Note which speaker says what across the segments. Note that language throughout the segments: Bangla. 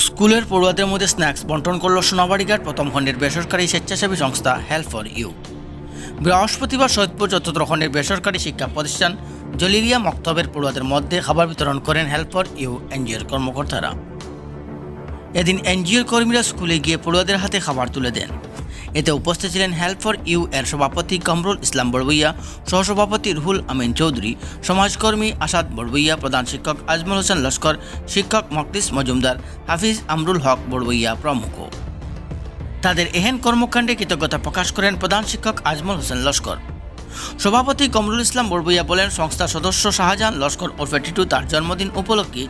Speaker 1: স্কুলের পড়ুয়াদের মধ্যে স্ন্যাক্স বন্টন করল সোনাবাড়িঘাট প্রথম খণ্ডের বেসরকারি স্বেচ্ছাসেবী সংস্থা হেল্প ফর ইউ। বৃহস্পতিবার সৈয়দপুর চতুর্থ খণ্ডের বেসরকারি শিক্ষা প্রতিষ্ঠান জলিলিয়া মক্তবের পড়ুয়াদের মধ্যে খাবার বিতরণ করেন হেল্প ফর ইউ এনজিওর কর্মকর্তারা। এদিন এনজিওর কর্মীরা স্কুলে গিয়ে পড়ুয়াদের হাতে খাবার তুলে দেন। এতে উপস্থিত ছিলেন হেল্প ফর ইউ এর সভাপতি কামরুল ইসলাম বড়বইয়া, সহসভাপতি রুহুল আমিন চৌধুরী, সমাজকর্মী আসাদ বড়বইয়া, প্রধান শিক্ষক আজমল হোসেন লস্কর, শিক্ষক মকলিস মজুমদার, হাফিজ আমরুল হক বড়বইয়া প্রমুখ। তাদের এহেন কর্মকাণ্ডে কৃতজ্ঞতা প্রকাশ করেন প্রধান শিক্ষক আজমল হোসেন লস্কর। সভাপতি কামরুল ইসলাম বড়বইয়া বলেন, সংস্থার সদস্য শাহজাহান লস্কর ওরফে টিটু তার জন্মদিন উপলক্ষে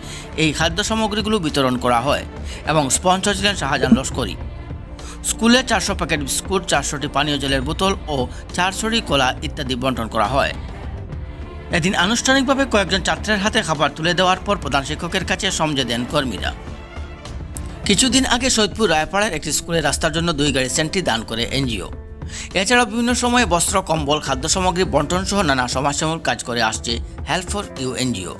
Speaker 1: এই খাদ্য সামগ্রীগুলো বিতরণ করা হয় এবং স্পন্সর ছিলেন শাহজাহান লস্করই। স্কুলে 400 প্যাকেট বিস্কুট, 400টি পানীয় জলের বোতল ও 400টি কলা ইত্যাদি বন্টন করা হয়। এদিন আনুষ্ঠানিকভাবে কয়েকজন ছাত্রের হাতে খাবার তুলে দেওয়ার পর প্রধান শিক্ষকের কাছে সমঝে দেন কর্মীরা। কিছুদিন আগে সৈয়দপুর রায়পাড়ার একটি স্কুলের রাস্তার জন্য 2 গাড়ি সেন্ট্রি দান করে এনজিও। এছাড়াও বিভিন্ন সময়ে বস্ত্র, কম্বল, খাদ্য সামগ্রী বন্টন সহ নানা সমাজসেবক কাজ করে আসছে হেল্প ফর ইউ এনজিও।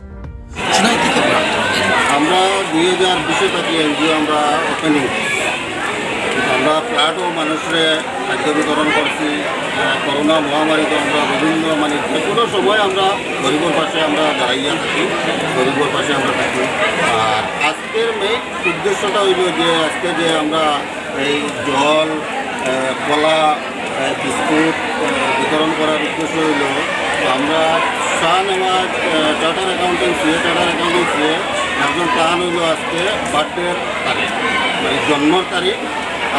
Speaker 2: আমরা 2020 থেকে এনজিও আমরা ওপেনিং আমরা ফ্ল্যাটও মানুষের খাদ্য বিতরণ করছি। করোনা মহামারীতে আমরা বিভিন্ন যে কোনো সময় আমরা গরিবের পাশে আমরা দাঁড়াইয়া থাকি, গরিবের পাশে আমরা থাকি। আর আজকের মেইন উদ্দেশ্যটা হইল যে আজকে যে আমরা এই জল, কলা, বিস্কুট বিতরণ করার উদ্দেশ্য হইল আমরা শাহনামাজ চার্টার অ্যাকাউন্টেন্সি একজন প্ল্যান হইল আজকে বার্থডের তারিখ, মানে জন্মর তারিখ।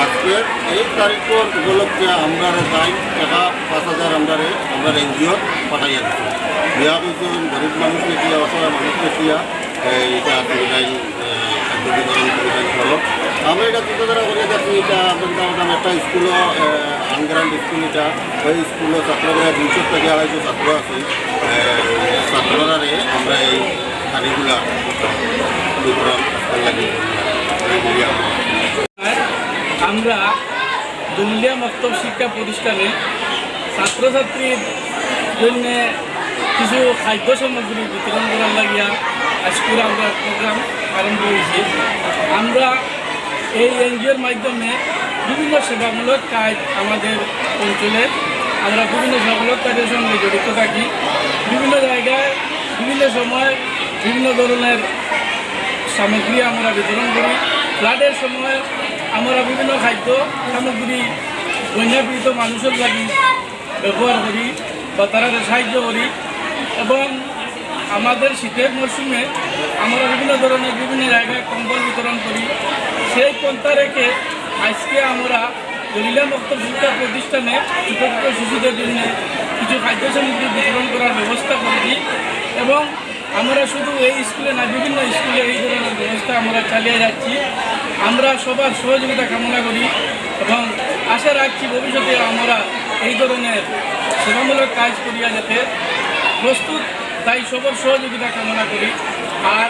Speaker 2: আজকের এই তারিখের উপলক্ষে আমরা টাইম টাকা 5,000 আমরা এনজিও পাঠাইয়া দিচ্ছি। বিয়া করছেন গরিব মানুষকে দিয়া, অসহায় মানুষকে দিয়া এটা খাদ্য বিতরণ করে হলো। আমরা এটা চিন্তাধারা করে দেখি এটা আপনার একটা স্কুলও আনগ্রাউন্ড স্কুল, এটা ওই স্কুলও ছাত্ররা 200 থেকে 250 ছাত্র আছে। ছাত্ররারে আমরা এই খানিগুলা বিতরণ লাগে।
Speaker 3: আমরা জলিলিয়া মক্তব শিক্ষা প্রতিষ্ঠানে ছাত্রছাত্রীর জন্য কিছু খাদ্য সামগ্রী বিতরণ করার লাগিয়া আজকে আমরা প্রোগ্রাম আরম্ভ হয়েছি। আমরা এই এনজিওর মাধ্যমে বিভিন্ন সেবামূলক কাজ আমাদের অঞ্চলে আমরা বিভিন্ন সেবামূলক কাজের সঙ্গে জড়িত থাকি। বিভিন্ন জায়গায় বিভিন্ন সময় বিভিন্ন ধরনের সামগ্রী আমরা বিতরণ করি। ফ্লাডের সময় আমরা বিভিন্ন খাদ্য সামগ্রী বন্যাপীড়িত মানুষের লাগি ব্যবহার করি বা তারা সাহায্য করি। এবং আমাদের শীতের মরশুমে আমরা বিভিন্ন ধরনের বিভিন্ন জায়গায় কম্বল বিতরণ করি। সেই পন্থা রেখে আজকে আমরা জলিলিয়া মক্তব শিক্ষা প্রতিষ্ঠানে ছোট ছোট শিশুদের জন্য কিছু খাদ্য সামগ্রী বিতরণ করার ব্যবস্থা করেছি। এবং আমরা শুধু এই স্কুলে না, বিভিন্ন স্কুলে এই ধরনের ব্যবস্থা আমরা চালিয়ে যাচ্ছি। আমরা সবার সহযোগিতা কামনা করি এবং আশা রাখছি ভবিষ্যতে আমরা এই ধরনের সেবামূলক কাজ করিয়া যেতে প্রস্তুত, তাই সবার সহযোগিতা কামনা করি। আর